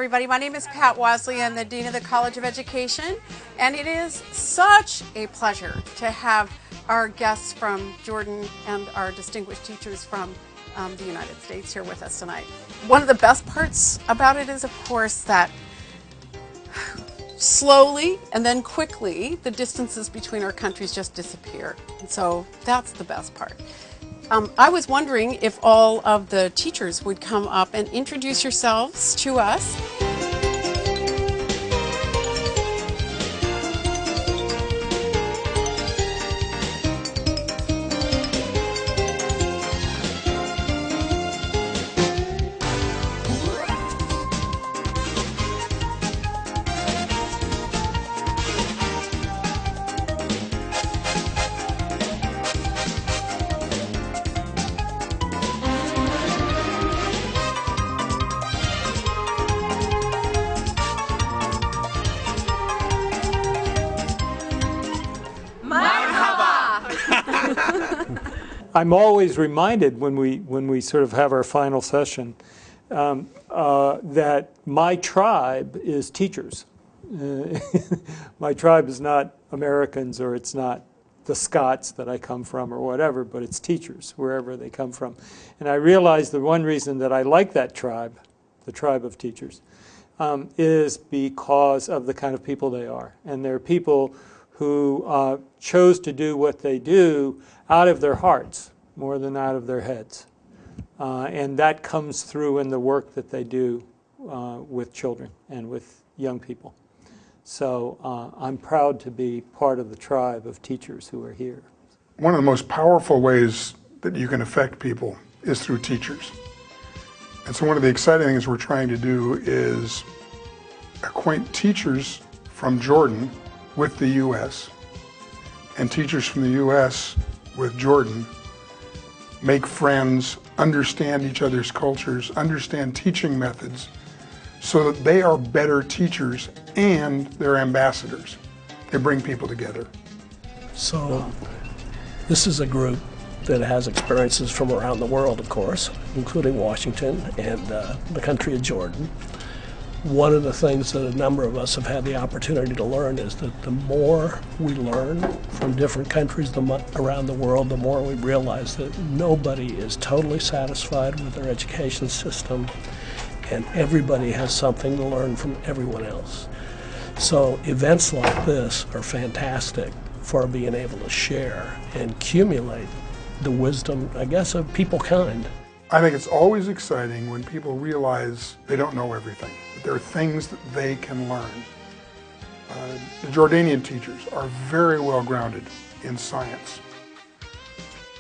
everybody. My name is Pat Wasley. I'm the Dean of the College of Education, and it is such a pleasure to have our guests from Jordan and our distinguished teachers from the United States here with us tonight. One of the best parts about it is, of course, that slowly and then quickly the distances between our countries just disappear. And so that's the best part. I was wondering if all of the teachers would come up and introduce yourselves to us. I'm always reminded when we sort of have our final session that my tribe is teachers. My tribe is not Americans, or it's not the Scots that I come from or whatever, but it's teachers wherever they come from. And I realize the one reason that I like that tribe, the tribe of teachers, is because of the kind of people they are. And they're people who chose to do what they do out of their hearts more than out of their heads. And that comes through in the work that they do with children and with young people. So I'm proud to be part of the tribe of teachers who are here. One of the most powerful ways that you can affect people is through teachers. And so one of the exciting things we're trying to do is acquaint teachers from Jordan with the U.S. and teachers from the U.S. with Jordan, make friends, understand each other's cultures, understand teaching methods, so that they are better teachers and they're ambassadors. They bring people together. So this is a group that has experiences from around the world, of course, including Washington and the country of Jordan. One of the things that a number of us have had the opportunity to learn is that the more we learn from different countries around the world, the more we realize that nobody is totally satisfied with their education system, and everybody has something to learn from everyone else. So events like this are fantastic for being able to share and accumulate the wisdom, I guess, of peoplekind. I think it's always exciting when people realize they don't know everything. There are things that they can learn. The Jordanian teachers are very well grounded in science.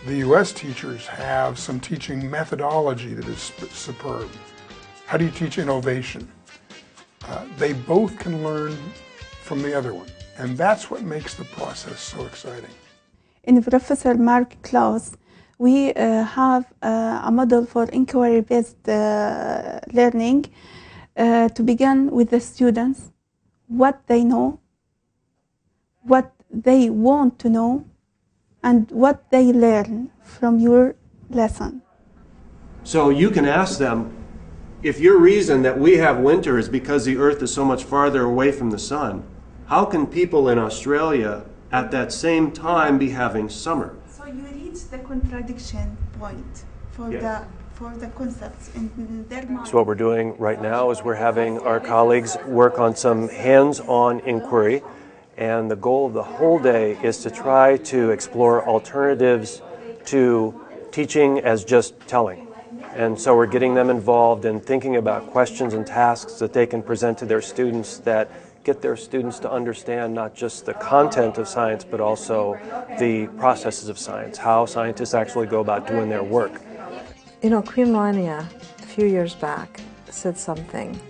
The U.S. teachers have some teaching methodology that is superb. How do you teach innovation? They both can learn from the other one, and that's what makes the process so exciting. In Professor Mark's class, we have a model for inquiry-based learning to begin with the students, what they know, what they want to know, and what they learn from your lesson. So you can ask them, if your reason that we have winter is because the Earth is so much farther away from the sun, how can people in Australia at that same time be having summer? So you reach the contradiction point for Yes. for the concepts in their mind. So what we're doing right now is we're having our colleagues work on some hands-on inquiry, and the goal of the whole day is to try to explore alternatives to teaching as just telling. And so we're getting them involved in thinking about questions and tasks that they can present to their students that get their students to understand not just the content of science, but also the processes of science, how scientists actually go about doing their work. You know, Queen Rania, a few years back, said something.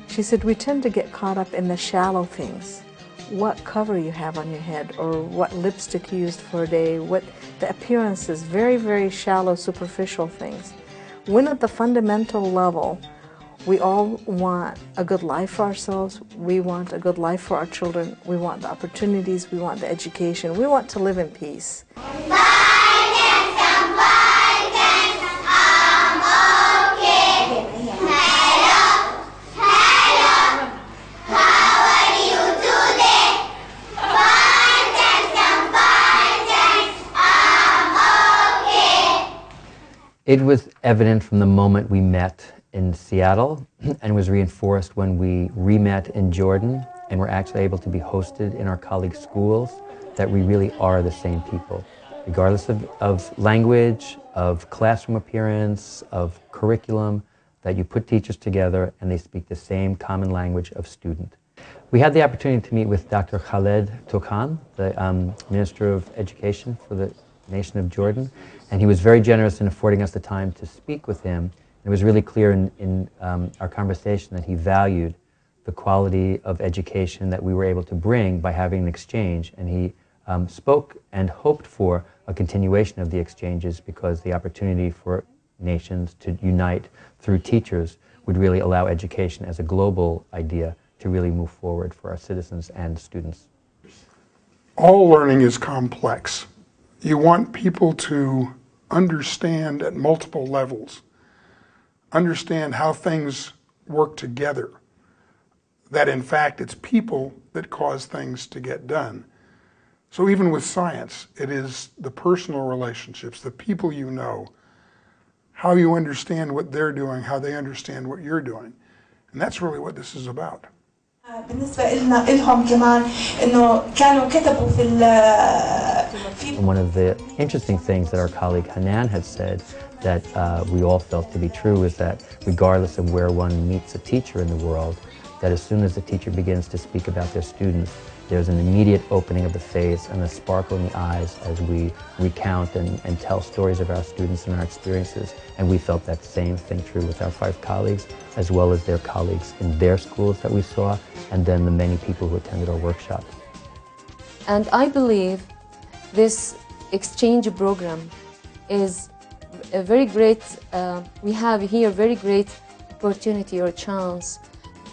She said, we tend to get caught up in the shallow things. What cover you have on your head, or what lipstick you used for a day, what the appearances, very, very shallow, superficial things. When at the fundamental level, we all want a good life for ourselves, we want a good life for our children, we want the opportunities, we want the education, we want to live in peace. Hello. It was evident from the moment we met in Seattle and was reinforced when we re-met in Jordan and were actually able to be hosted in our colleagues' schools that we really are the same people. Regardless of language, of classroom appearance, of curriculum, that you put teachers together and they speak the same common language of student. We had the opportunity to meet with Dr. Khaled Toukan, the Minister of Education for the nation of Jordan, and he was very generous in affording us the time to speak with him. It was really clear in our conversation that he valued the quality of education that we were able to bring by having an exchange, and he spoke and hoped for a continuation of the exchanges because the opportunity for nations to unite through teachers would really allow education as a global idea to really move forward for our citizens and students. All learning is complex. You want people to understand at multiple levels, understand how things work together, that in fact it's people that cause things to get done. So even with science, it is the personal relationships, the people you know, how you understand what they're doing, how they understand what you're doing. And that's really what this is about. One of the interesting things that our colleague Hanan had said that we all felt to be true is that regardless of where one meets a teacher in the world, that as soon as the teacher begins to speak about their students, there's an immediate opening of the face and a sparkle in the eyes as we recount and tell stories of our students and our experiences. And we felt that same thing true with our 5 colleagues, as well as their colleagues in their schools that we saw, and then the many people who attended our workshop. And I believe this exchange program is a very great, we have here a very great opportunity or chance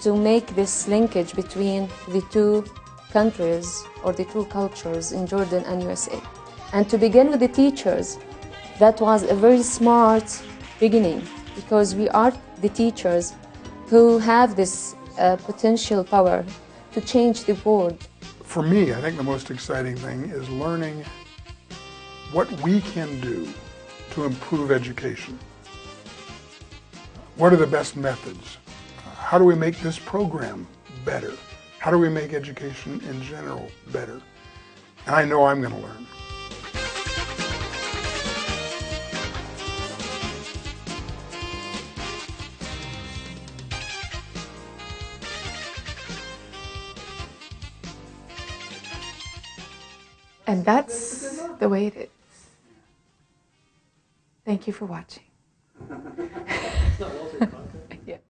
to make this linkage between the two countries or the two cultures in Jordan and USA. And to begin with the teachers, that was a very smart beginning because we are the teachers who have this potential power to change the world. For me, I think the most exciting thing is learning what we can do to improve education. What are the best methods? How do we make this program better? How do we make education in general better? And I know I'm going to learn. And that's the way it is. Thank you for watching.